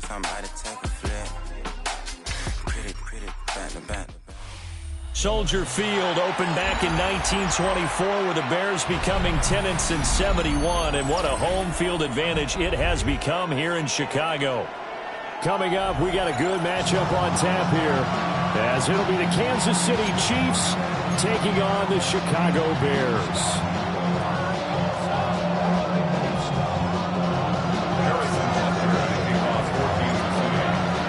Somebody take a flip. Pretty, back to back. Soldier Field opened back in 1924 with the Bears becoming tenants in 71, and what a home field advantage it has become here in Chicago. Coming up, we got a good matchup on tap here, as it'll be the Kansas City Chiefs taking on the Chicago Bears.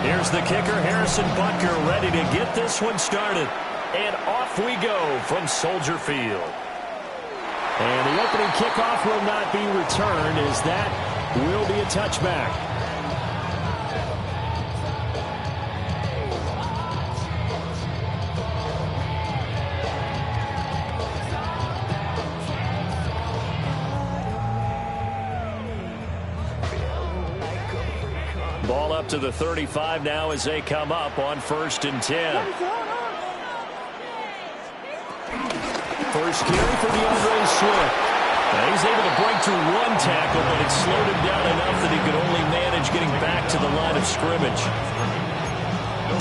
Here's the kicker, Harrison Butker, ready to get this one started. And off we go from Soldier Field. And the opening kickoff will not be returned, as that will be a touchback. Ball up to the 35 now as they come up on 1st and 10. First carry for DeAndre Swift. Now he's able to break through one tackle, but it slowed him down enough that he could only manage getting back to the line of scrimmage.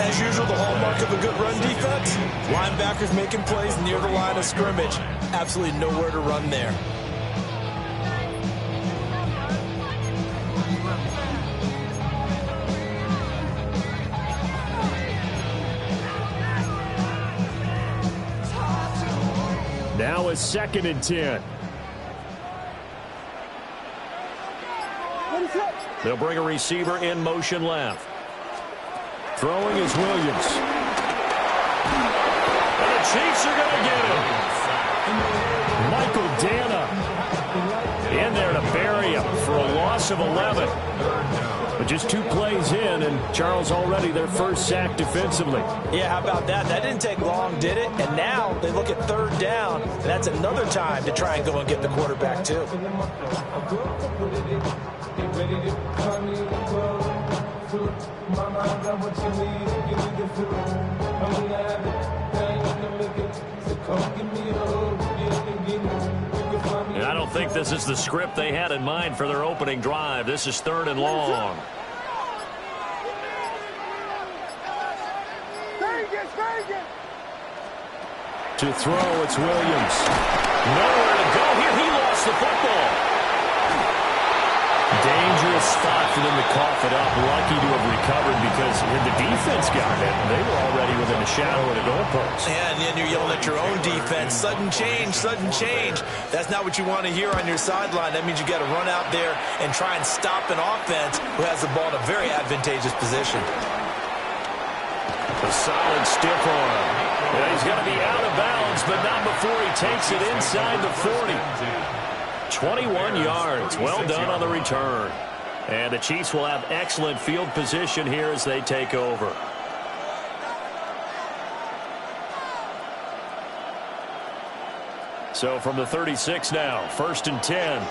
As usual, the hallmark of a good run defense, linebackers making plays near the line of scrimmage. Absolutely nowhere to run there. Now a 2nd and 10. They'll bring a receiver in motion left. Throwing is Williams. And the Chiefs are going to get him. Michael Dana in there to bury him for a loss of 11. But just 2 plays in, and Charles already their first sack defensively. Yeah, how about that? That didn't take long, did it? And now they look at 3rd down, and that's another time to try and go and get the quarterback, too. And I don't think this is the script they had in mind for their opening drive. This is 3rd and long. To throw, it's Williams. Nowhere to go here. He lost the football. Dangerous spot for them to cough it up. Lucky to have recovered because the defense got it. They were already within a shadow of the goalpost. Yeah, and then you're yelling at your own defense. Sudden change, sudden change. That's not what you want to hear on your sideline. That means you got to run out there and try and stop an offense who has the ball in a very advantageous position. A solid stiff arm. Yeah, he's going to be out of bounds, but not before he takes it inside the 40. 21 yards. Well done on the return. And the Chiefs will have excellent field position here as they take over. So from the 36 now, 1st and 10.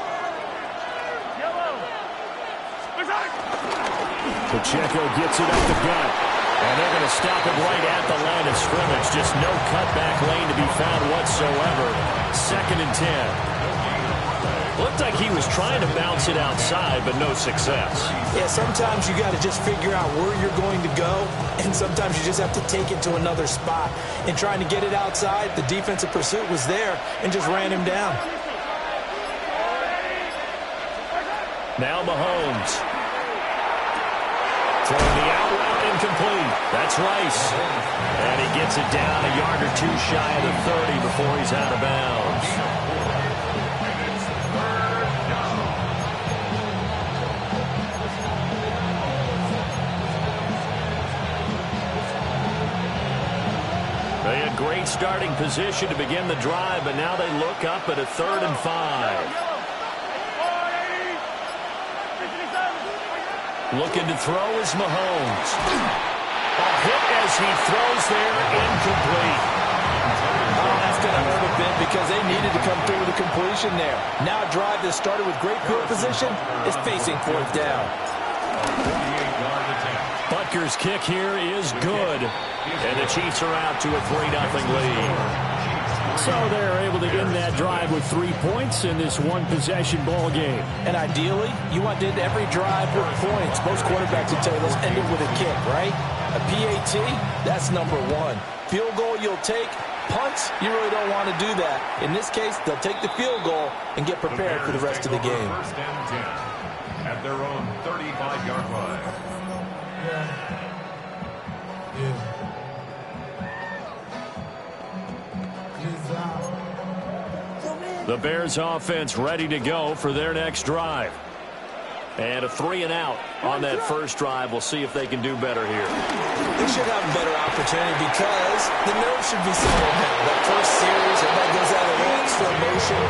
Pacheco gets it up the gut. And they're going to stop it right at the line of scrimmage. Just no cutback lane to be found whatsoever. 2nd and 10. Looked like he was trying to bounce it outside, but no success. Yeah, sometimes you got to just figure out where you're going to go, and sometimes you just have to take it to another spot. In trying to get it outside, the defensive pursuit was there and just ran him down. Now Mahomes. Throwing the out route incomplete. That's Rice. And he gets it down a yard or 2 shy of the 30 before he's out of bounds. They had great starting position to begin the drive, but now they look up at a 3rd and 5. Looking to throw is Mahomes. A hit as he throws there, incomplete. Oh, that's going to hurt a bit because they needed to come through with a completion there. Now a drive that started with great field position is facing 4th down. Butker's kick here is good. And the Chiefs are out to a 3-0 lead. So they're able to end that drive with 3 points in this one-possession ball game. And ideally, you want to end every drive with points. Most quarterbacks would tell you, let's end it with a kick, right? A PAT, that's number one. Field goal you'll take. Punts, you really don't want to do that. In this case, they'll take the field goal and get prepared for the rest of the game. First and 10 at their own 35-yard line. The Bears offense ready to go for their next drive. And a 3-and-out on that first drive. We'll see if they can do better here. They should have a better opportunity because the nerves should be settled now. That first series, everybody goes out of there, extra emotion.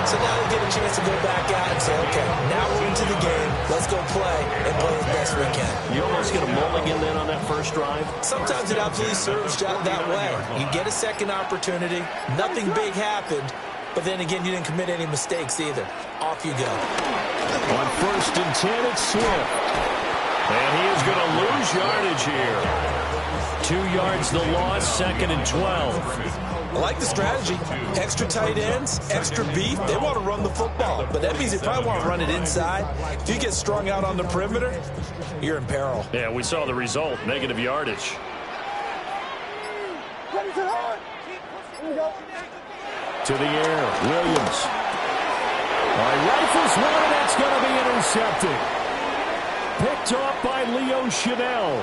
So now they get a chance to go back out and say, okay, now we're into the game. Let's go play and play as best we can. You almost get a mulligan then on that first drive? Sometimes it absolutely serves that way. You get a second opportunity. Nothing big happened. But then again, you didn't commit any mistakes either. Off you go. On first and 10, it's Swift. And he is going to lose yardage here. 2 yards the loss, 2nd and 12. I like the strategy. Extra tight ends, extra beef. They want to run the football. But that means they probably want to run it inside. If you get strung out on the perimeter, you're in peril. Yeah, we saw the result. Negative yardage. To the air, Williams. All right, rifles one, and that's going to be intercepted. Picked off by Leo Chanel.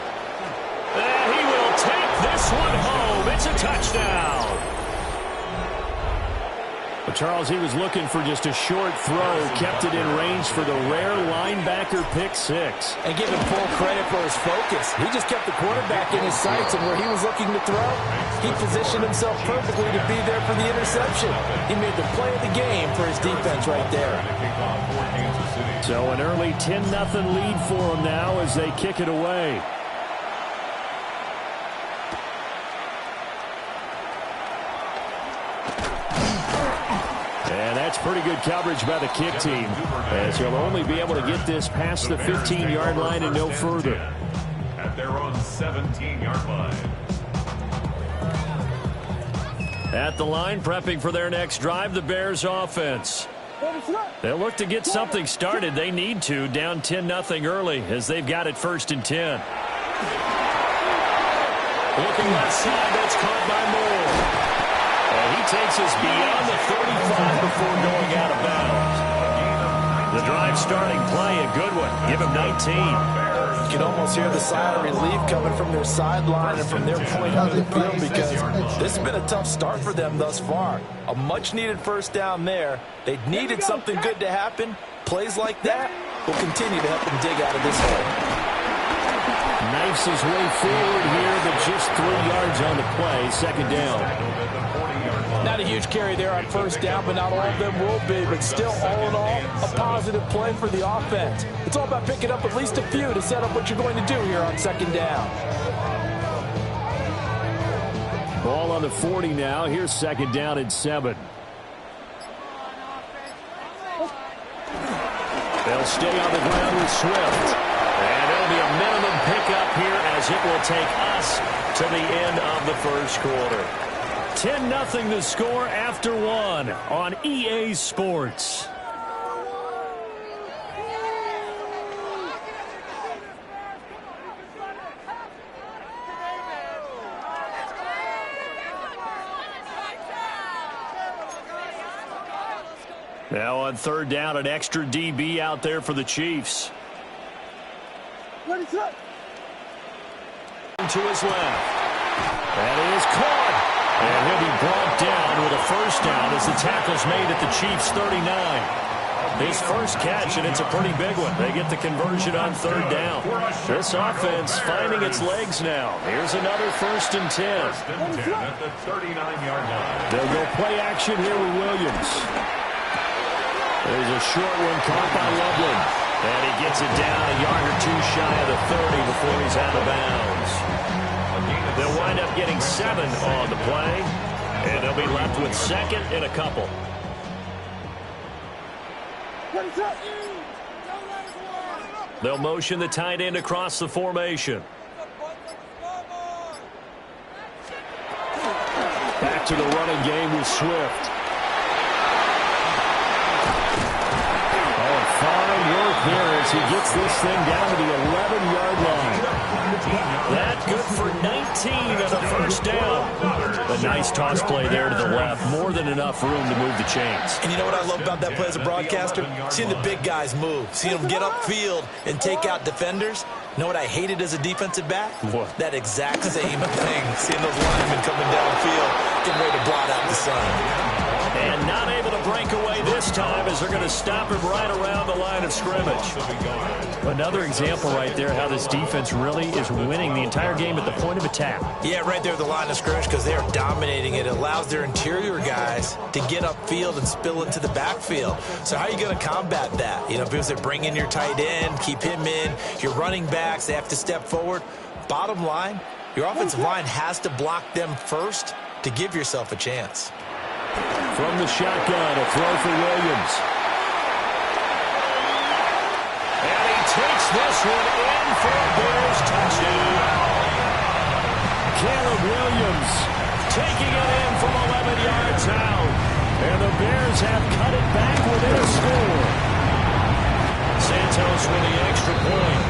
And he will take this one home. It's a touchdown. But Charles, he was looking for just a short throw, kept it in range for the rare linebacker pick six. And give him full credit for his focus. He just kept the quarterback in his sights, and where he was looking to throw, he positioned himself perfectly to be there for the interception. He made the play of the game for his defense right there. So an early 10-0 lead for them now as they kick it away. And that's pretty good coverage by the kick team, as he'll only be able to get this past the 15-yard line and no further. At their own 17-yard line. At the line, prepping for their next drive, the Bears offense. They'll look to get something started. They need to, down 10-0 early, as they've got it 1st and 10. Looking left side, that's caught by Moore. And he takes us beyond the 35 before going out of bounds. The drive starting play, a good one. Give him 19. You can almost hear the sigh of relief coming from their sideline and from their point on the field, because this has been a tough start for them thus far. A much-needed first down there. They needed something good to happen. Plays like that will continue to help them dig out of this hole. Knifes his way forward here, but just 3 yards on the play. 2nd down. Not a huge carry there on first down, but not all of them will be. But still, all in all, a positive play for the offense. It's all about picking up at least a few to set up what you're going to do here on 2nd down. Ball on the 40 now. Here's 2nd down and 7. They'll stay on the ground with Swift. And it'll be a minimum pickup here as it will take us to the end of the first quarter. 10-0 the score after 1 on EA Sports. Now on 3rd down, an extra DB out there for the Chiefs. To his left. That is caught. And he'll be brought down with a first down as the tackle's made at the Chiefs' 39. His first catch, and it's a pretty big one. They get the conversion on 3rd down. This offense finding its legs now. Here's another 1st and 10. At the 39-yard line. They'll go play action here with Williams. There's a short one caught by Loveland. And he gets it down a yard or 2 shy of the 30 before he's out of bounds. They'll wind up getting 7 on the play, and they'll be left with 2nd and a couple. They'll motion the tight end across the formation. Back back to the running game with Swift. Fine work there as he gets this thing down to the 11-yard line. That good for 19 and a first down. A nice toss play there to the left. More than enough room to move the chains. And you know what I love about that play as a broadcaster? Seeing the big guys move. Seeing them get upfield and take out defenders. You know what I hated as a defensive back? What? That exact same thing. Seeing those linemen coming downfield, getting ready to blot out the sun. And not able to break away this time as they're going to stop him right around the line of scrimmage. Another example right there how this defense really is winning the entire game at the point of attack. Yeah, right there at the line of scrimmage because they are dominating it. It allows their interior guys to get upfield and spill it to the backfield. So how are you going to combat that? You know, because they bring in your tight end, keep him in. Your running backs, they have to step forward. Bottom line, your offensive line has to block them first to give yourself a chance. From the shotgun, a throw for Williams. And he takes this one in for a Bears touchdown. Caleb Williams taking it in from 11 yards out. And the Bears have cut it back within a score. Santos with the extra point.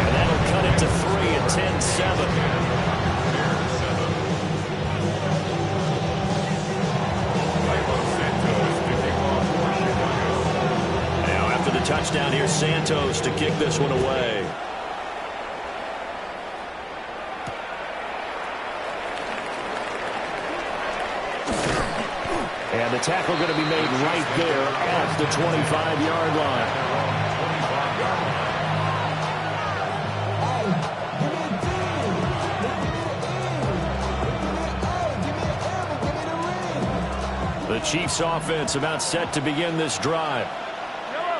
And that'll cut it to 3 at 10-7. Touchdown here, Santos to kick this one away. And the tackle going to be made right there at the 25-yard line. The Chiefs offense about set to begin this drive.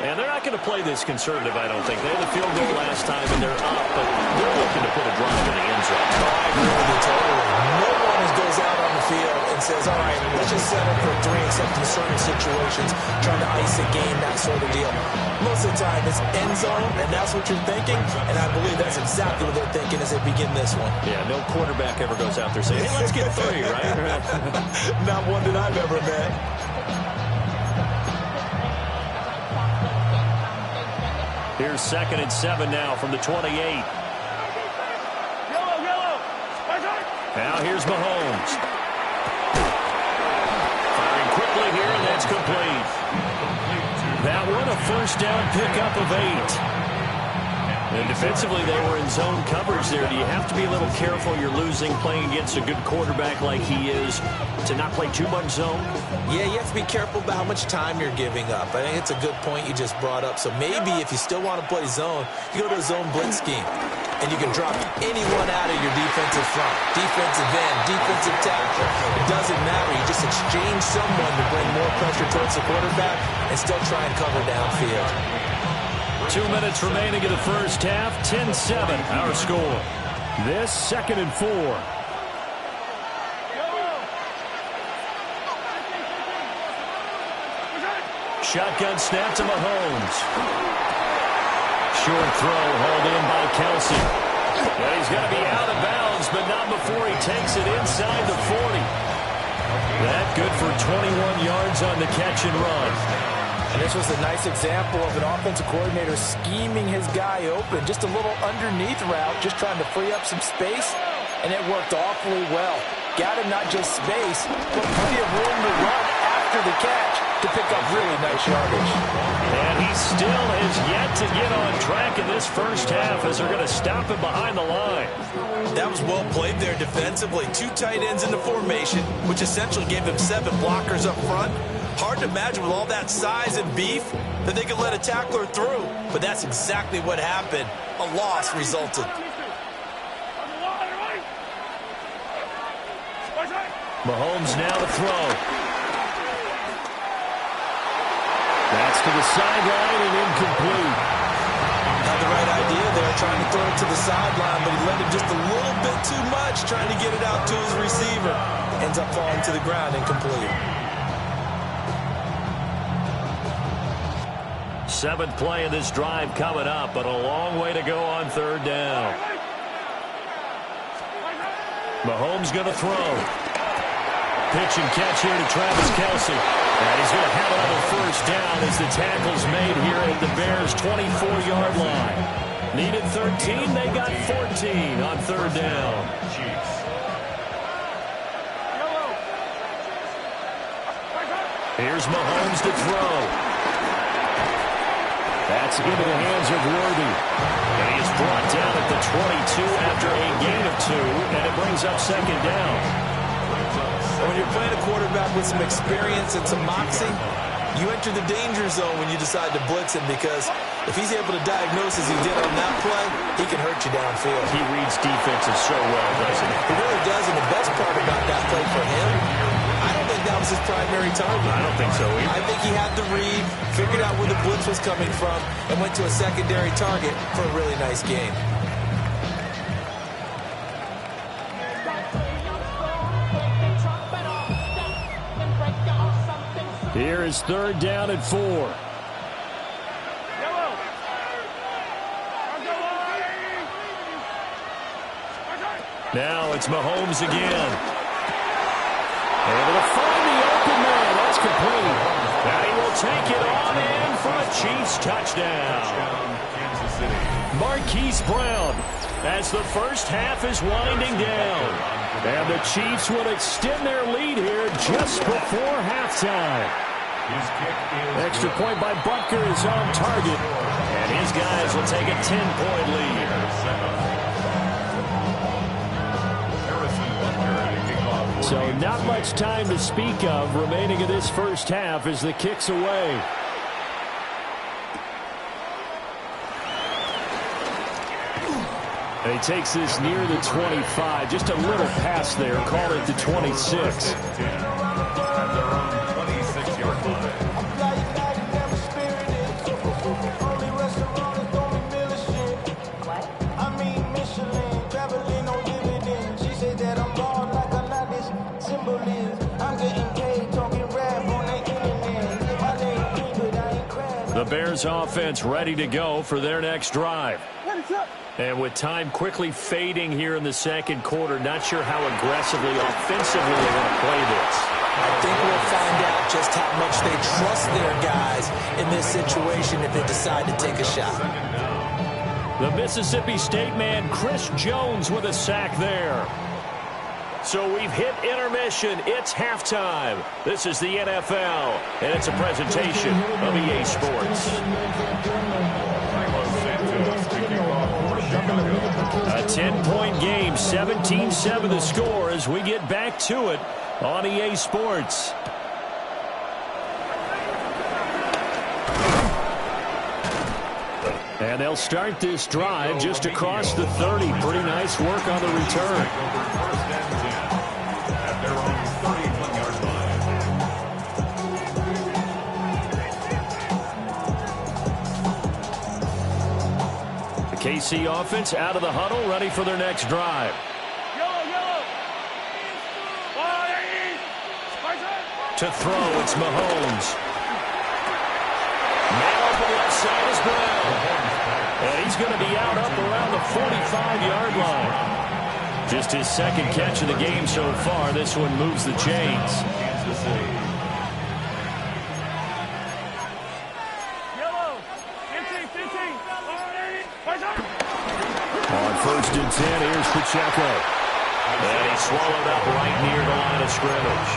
And they're not going to play this conservative, I don't think. They had the field goal last time, and they're up, but they're looking to put a drive in the end zone. I agree with you totally. No one goes out on the field and says, all right, let's just set up for 3, except in certain situations, trying to ice a game, that sort of deal. Most of the time, it's end zone, and that's what you're thinking, and I believe that's exactly what they're thinking as they begin this one. Yeah, no quarterback ever goes out there saying, hey, let's get 3, right? Not one that I've ever met. Here's 2nd and 7 now from the 28. Now here's Mahomes. Firing quickly here, and that's complete. That one a first down pickup of 8. And defensively, they were in zone coverage there. Do you have to be a little careful? You're losing playing against a good quarterback like he is to not play too much zone? Yeah, you have to be careful about how much time you're giving up. I think it's a good point you just brought up. So maybe if you still want to play zone, you go to a zone blitz scheme. And you can drop anyone out of your defensive front. Defensive end, defensive tackle. It doesn't matter. You just exchange someone to bring more pressure towards the quarterback and still try and cover downfield. 2 minutes remaining in the first half. 10-7, our score. This 2nd and 4. Shotgun snap to Mahomes. Short throw hauled in by Kelsey. And he's going to be out of bounds, but not before he takes it inside the 40. That good for 21 yards on the catch and run. And this was a nice example of an offensive coordinator scheming his guy open. Just a little underneath route, just trying to free up some space, and it worked awfully well. Got him not just space, but plenty of room to run after the catch to pick up really nice yardage. And he still has yet to get on track in this first half as they're going to stop him behind the line. That was well played there defensively. 2 tight ends in the formation, which essentially gave them 7 blockers up front. Hard to imagine with all that size and beef that they could let a tackler through. But that's exactly what happened. A loss resulted. Mahomes now to throw. That's to the sideline and incomplete. Had the right idea there, trying to throw it to the sideline, but he let it just a little bit too much, trying to get it out to his receiver. Ends up falling to the ground, incomplete. 7th play of this drive coming up, but a long way to go on 3rd down. Mahomes going to throw. pitch and catch here to Travis Kelce. And he's going to have another first down as the tackle's made here at the Bears' 24-yard line. Needed 13, they got 14 on third down. Here's Mahomes to throw. That's into the hands of Worthy. And he is brought down at the 22 after a gain of 2, and it brings up second down. When you're playing a quarterback with some experience and some moxie, you enter the danger zone when you decide to blitz him, because if he's able to diagnose as he did on that play, he can hurt you downfield. He reads defenses so well, doesn't he? He really does, and the best part about that play for him, I don't think that was his primary target. I don't think so either. I think he had the read, figured out where the blitz was coming from, and went to a secondary target for a really nice gain. Here is third down and 4. Now it's Mahomes again. Able to find the open man. That's complete. And he will take it on in for a Chiefs touchdown. Marquise Brown, as the first half is winding down. And the Chiefs will extend their lead here just before halftime. Extra point by Butker is on target. And his guys will take a 10-point lead. So not much time to speak of remaining in this first half as the kick's away. And he takes this near the 25. Just a little pass there. Call it the 26. The Bears offense ready to go for their next drive. And with time quickly fading here in the second quarter, not sure how aggressively, offensively they want to play this. I think we'll find out just how much they trust their guys in this situation if they decide to take a shot. The Mississippi State man, Chris Jones, with a sack there. So we've hit intermission. It's halftime. This is the NFL, and it's a presentation of EA Sports. A 10-point game, 17-7 the score as we get back to it on EA Sports. And they'll start this drive just across the 30. Pretty nice work on the return. KC offense out of the huddle, ready for their next drive. To throw, it's Mahomes. Man open left side is Brown. And he's going to be out up around the 45-yard line. Just his second catch of the game so far. This one moves the chains. On first and 10, here's Pacheco. And he's swallowed up right near the line of scrimmage.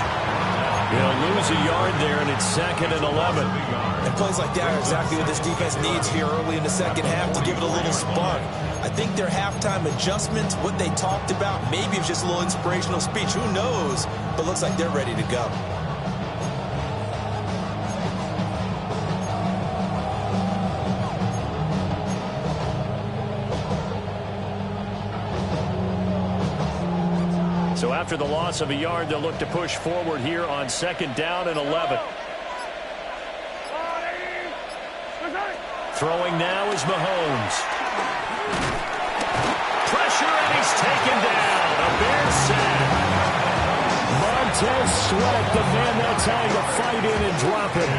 He'll lose a yard there, and it's 2nd and 11. And plays like that are exactly what this defense needs here early in the second half to give it a little spark. I think their halftime adjustment, what they talked about, maybe it's just a little inspirational speech. Who knows? But looks like they're ready to go. So after the loss of a yard, they'll look to push forward here on 2nd down and 11. Throwing now is Mahomes. Pressure, and he's taken down. A Bears sack. Montez Sweat, the man that time to fight in and drop it.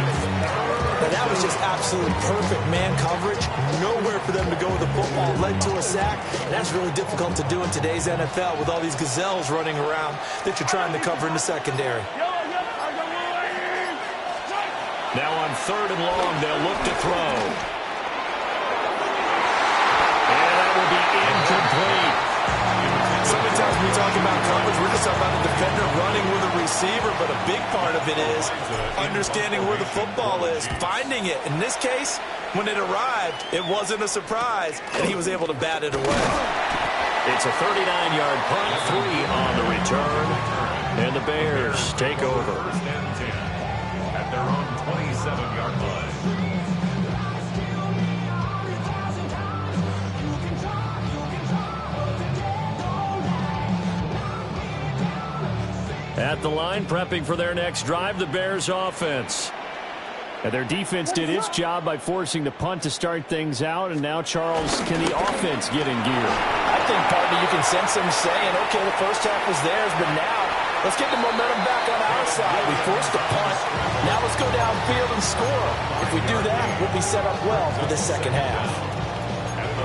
Now, that was just absolutely perfect man coverage. Nowhere for them to go with the football. Led to a sack. And that's really difficult to do in today's NFL with all these gazelles running around that you're trying to cover in the secondary. Now on 3rd and long, they'll look to throw. And that will be incomplete. So many times when we talk about coverage, we're just talking about a defender running with a receiver, but a big part of it is understanding where the football is, finding it. In this case, when it arrived, it wasn't a surprise, and he was able to bat it away. It's a 39-yard punt, 3 on the return, and the Bears take over. First and 10 at their own 27-yard line. At the line, prepping for their next drive, the Bears offense. And their defense did its job by forcing the punt to start things out, and now, Charles, can the offense get in gear? I think, partly, you can sense them saying, okay, the first half was theirs, but now let's get the momentum back on our side. We forced the punt. Now let's go downfield and score. If we do that, we'll be set up well for the second half.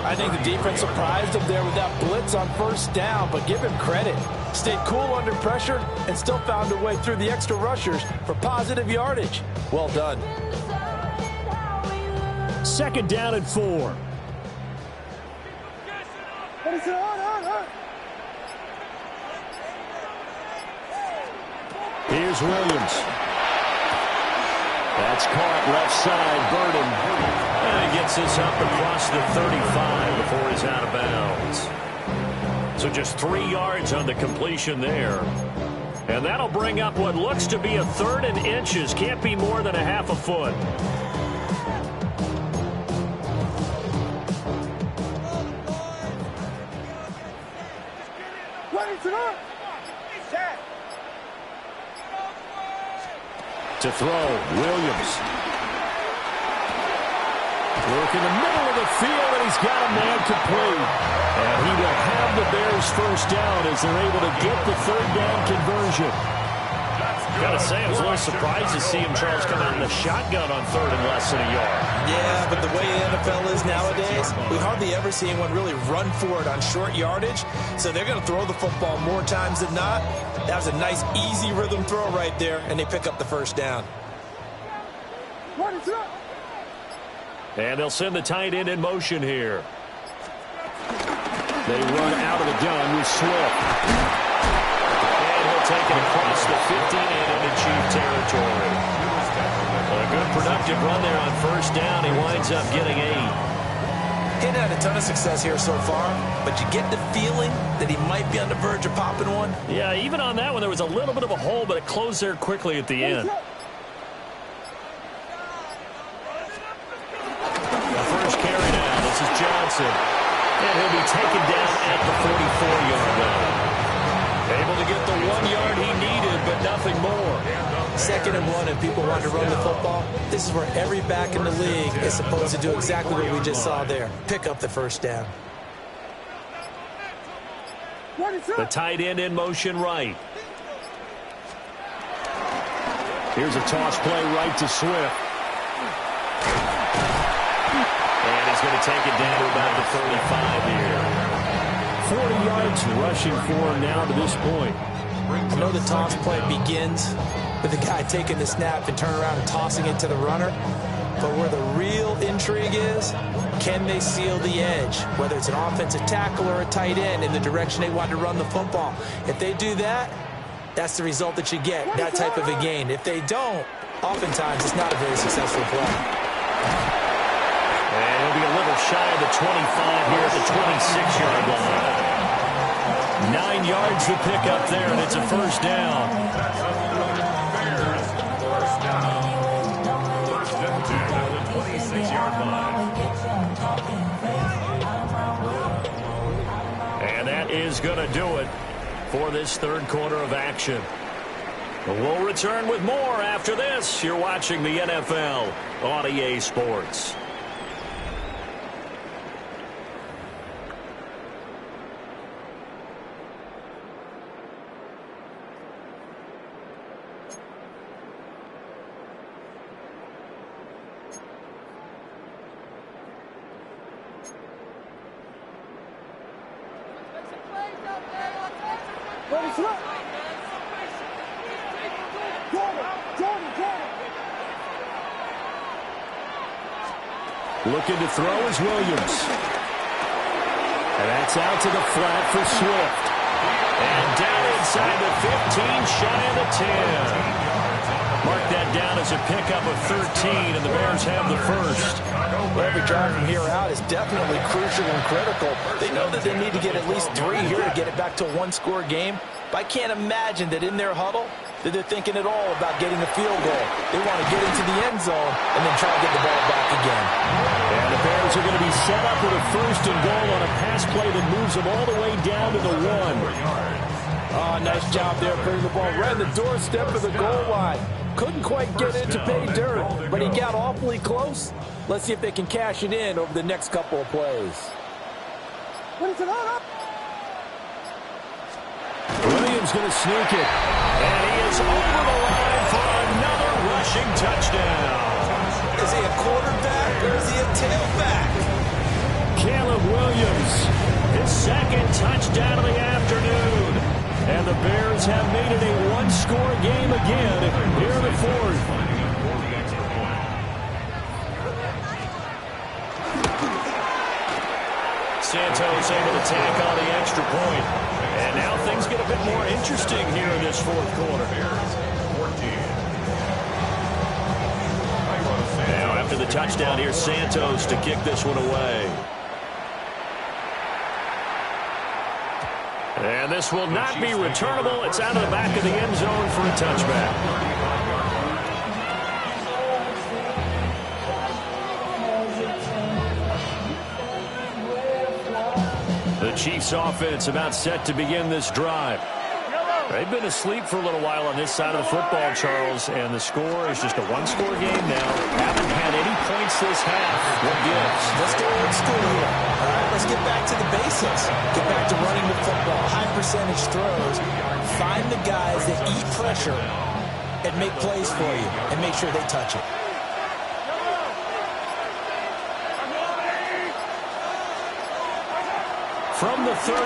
I think the defense surprised him there with that blitz on first down, but give him credit. Stayed cool under pressure and still found a way through the extra rushers for positive yardage. Well done. 2nd down and 4. Here's Williams. That's caught left side, Burden. And he gets this up across the 35 before he's out of bounds. So just 3 yards on the completion there. And that'll bring up what looks to be a 3rd and inches. Can't be more than a half a foot. To throw, Williams. Work in the middle of the field, and he's got a man complete. And he will have the Bears first down as they're able to get the 3rd down conversion. Got to say, I was a little surprised to see him, Charles, come out in the shotgun on 3rd and less than a yard. Yeah, but the way the NFL is nowadays, we hardly ever see anyone really run for it on short yardage. So they're going to throw the football more times than not. That was a nice, easy rhythm throw right there, and they pick up the first down. And they'll send the tight end in motion here. They run out of the gun with Swift. And he'll take it across the 15 and into Chief territory. A good productive run there on first down. He winds up getting 8. He hadn't had a ton of success here so far, but you get the feeling that he might be on the verge of popping one. Yeah, even on that one, there was a little bit of a hole, but it closed there quickly at the end. Johnson, and he'll be taken down at the 44-yard line. Able to get the 1 yard he needed, but nothing more. 2nd and 1, and people want to run the football. This is where every back in the league is supposed to do exactly what we just saw there. Pick up the first down. The tight end in motion right. Here's a toss play right to Swift. He's going to take it down to about the 35 here. 40 yards rushing for him now to this point. I know the toss play begins with the guy taking the snap and turn around and tossing it to the runner. But where the real intrigue is, can they seal the edge? Whether it's an offensive tackle or a tight end in the direction they want to run the football. If they do that, that's the result that you get, that type of a gain. If they don't, oftentimes it's not a very successful play. And he'll be a little shy of the 25 here at the 26-yard line. 9 yards to pick up there, and it's a first down. First and 10 at the 26-yard line. And that is going to do it for this 3rd quarter of action. We'll return with more after this. You're watching the NFL on EA Sports. Looking to throw is Williams. And that's out to the flat for Swift. And down inside the 15, shy of the 10. Mark that down as a pickup of 13, and the Bears have the first. Every drive from here out is definitely crucial and critical. They know that they need to get at least 3 here to get it back to a one-score game. But I can't imagine that in their huddle that they're thinking at all about getting a field goal. They want to get into the end zone and then try to get the ball back again. And the Bears are going to be set up with a first and goal on a pass play that moves them all the way down to the 1. Oh, nice job there putting the ball right on the doorstep of the goal line. Couldn't quite get it to pay dirt, but he got awfully close. Let's see if they can cash it in over the next couple of plays. Williams going to sneak it. And he is over the line for another rushing touchdown. Is he a quarterback or is he a tailback? Caleb Williams, his second touchdown of the afternoon. And the Bears have made it a one-score game again here in the fourth. Santos able to tack on the extra point. And now things get a bit more interesting here in this fourth quarter. Now after the touchdown, here's Santos to kick this one away. And this will not be returnable. It's out of the back of the end zone for a touchback. The Chiefs offense about set to begin this drive. They've been asleep for a little while on this side of the football, Charles, and the score is just a one-score game now. Haven't had any points this half. What gives? Let's go old school here. All right, let's get back to the basics. Get back to running the football, high percentage throws. Find the guys that eat pressure and make plays for you and make sure they touch it. From the 38,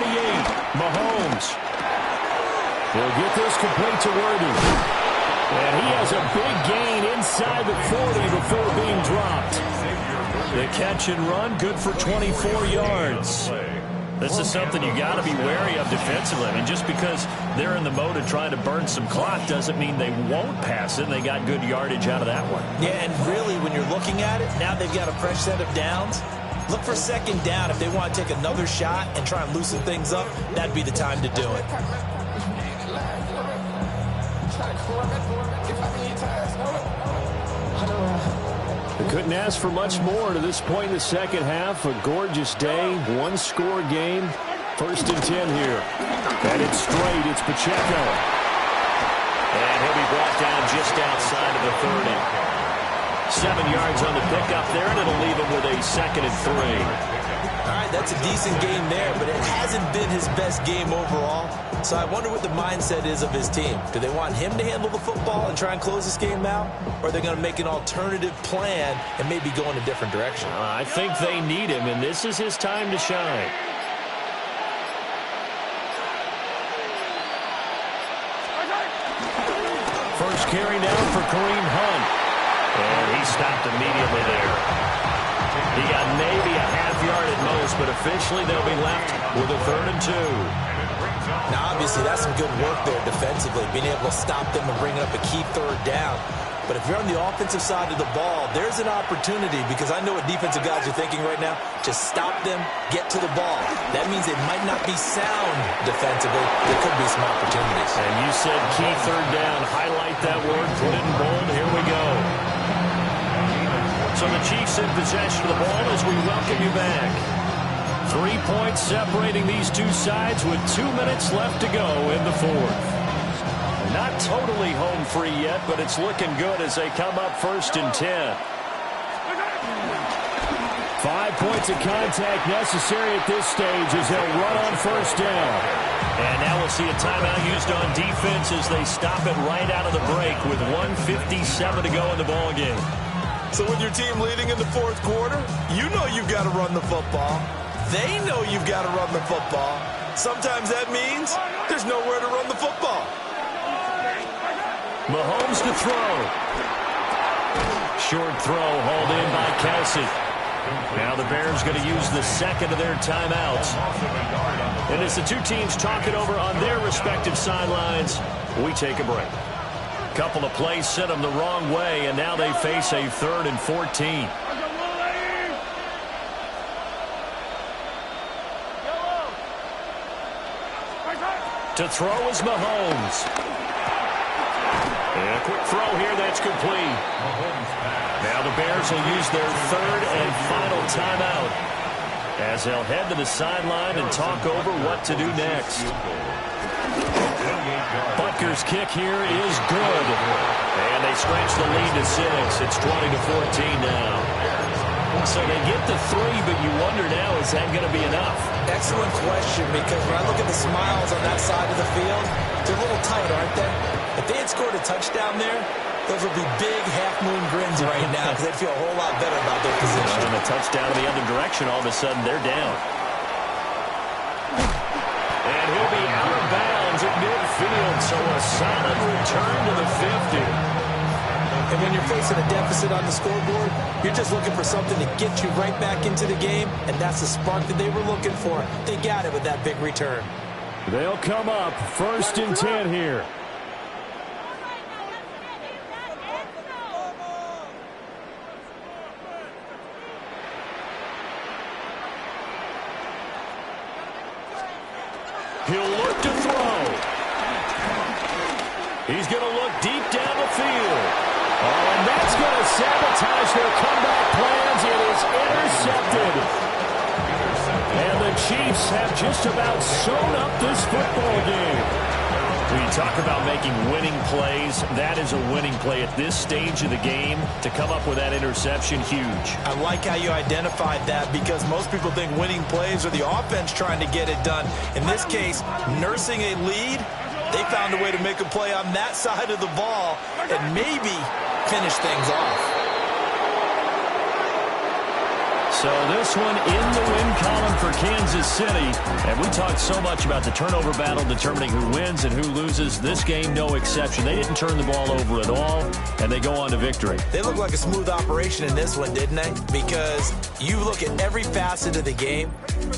Mahomes. He'll get this complete to Worthy. And he has a big gain inside the 40 before being dropped. The catch and run, good for 24 yards. This is something you got to be wary of defensively. I mean, just because they're in the mode of trying to burn some clock doesn't mean they won't pass it. They got good yardage out of that one. Yeah, and really, when you're looking at it, now they've got a fresh set of downs. Look for second down. If they want to take another shot and try and loosen things up, that'd be the time to do it. They couldn't ask for much more to this point in the second half. A gorgeous day, one-score game. First and 10 here. And it's straight. It's Pacheco. And he'll be brought down just outside of the 30. 7 yards on the pickup there, and it'll leave him with a 2nd and 3. All right, that's a decent game there, but it hasn't been his best game overall. So I wonder what the mindset is of his team. Do they want him to handle the football and try and close this game out? Or are they going to make an alternative plan and maybe go in a different direction? I think they need him, and this is his time to shine. First carry down for Kareem Hunt. And he stopped immediately there. He got maybe a half yard at most, but officially they'll be left with a 3rd and 2. Now, obviously, that's some good work there defensively, being able to stop them and bring up a key 3rd down. But if you're on the offensive side of the ball, there's an opportunity, because I know what defensive guys are thinking right now. Just stop them, get to the ball. That means they might not be sound defensively. There could be some opportunities. And you said key 3rd down. Highlight that word, put it in bold. Here we go. So the Chiefs in possession of the ball as we welcome you back. 3 points separating these two sides with 2 minutes left to go in the fourth. Not totally home free yet, but it's looking good as they come up 1st and 10. 5 points of contact necessary at this stage as they'll run on 1st down. And now we'll see a timeout used on defense as they stop it right out of the break with 1:57 to go in the ballgame. So with your team leading in the fourth quarter, you know you've got to run the football. They know you've got to run the football. Sometimes that means there's nowhere to run the football. Mahomes to throw. Short throw hauled in by Kelsey. Now the Bears going to use the second of their timeouts. And as the two teams talk it over on their respective sidelines, we take a break. Couple of plays sent them the wrong way, and now they face a 3rd and 14. To throw is Mahomes. And a quick throw here that's complete. Now the Bears will use their 3rd and final timeout as they'll head to the sideline and talk over what to do next. Butker's kick here is good. And they stretch the lead to 6. It's 20-14 now. So they get the 3, but you wonder now, is that going to be enough? Excellent question, because when I look at the smiles on that side of the field, they're a little tight, aren't they? If they had scored a touchdown there, those would be big half-moon grins right now because they'd feel a whole lot better about their position. And a touchdown in the other direction, all of a sudden they're down. And he'll be out of bounds at midfield, so a solid return to the 50. And when you're facing a deficit on the scoreboard, you're just looking for something to get you right back into the game, and that's the spark that they were looking for. They got it with that big return. They'll come up 1st and 10 here. He'll look to throw. He's going to look deep down the field. Oh, and that's going to sabotage their comeback plans. It is intercepted. And the Chiefs have just about sewn up this football game. When you talk about making winning plays, that is a winning play at this stage of the game. To come up with that interception, huge. I like how you identified that, because most people think winning plays are the offense trying to get it done. In this case, nursing a lead, they found a way to make a play on that side of the ball and maybe finish things off. So this one in the win column for Kansas City. And we talked so much about the turnover battle determining who wins and who loses. This game, no exception. They didn't turn the ball over at all, and they go on to victory. They look like a smooth operation in this one, didn't they? Because you look at every facet of the game,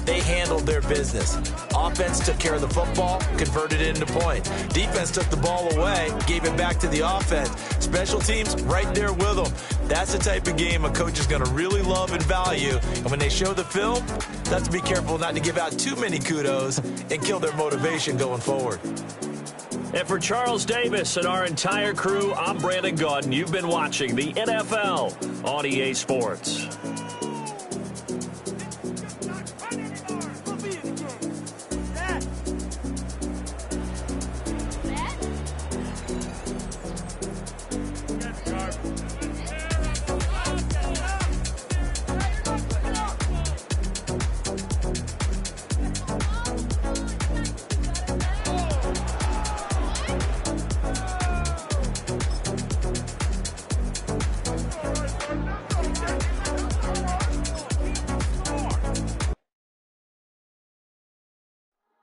they handled their business. Offense took care of the football, converted it into points. Defense took the ball away, gave it back to the offense. Special teams right there with them. That's the type of game a coach is going to really love and value. And when they show the film, let's be careful not to give out too many kudos and kill their motivation going forward. And for Charles Davis and our entire crew, I'm Brandon Gaudin. You've been watching the NFL on EA Sports.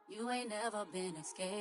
You ain't never been escaped.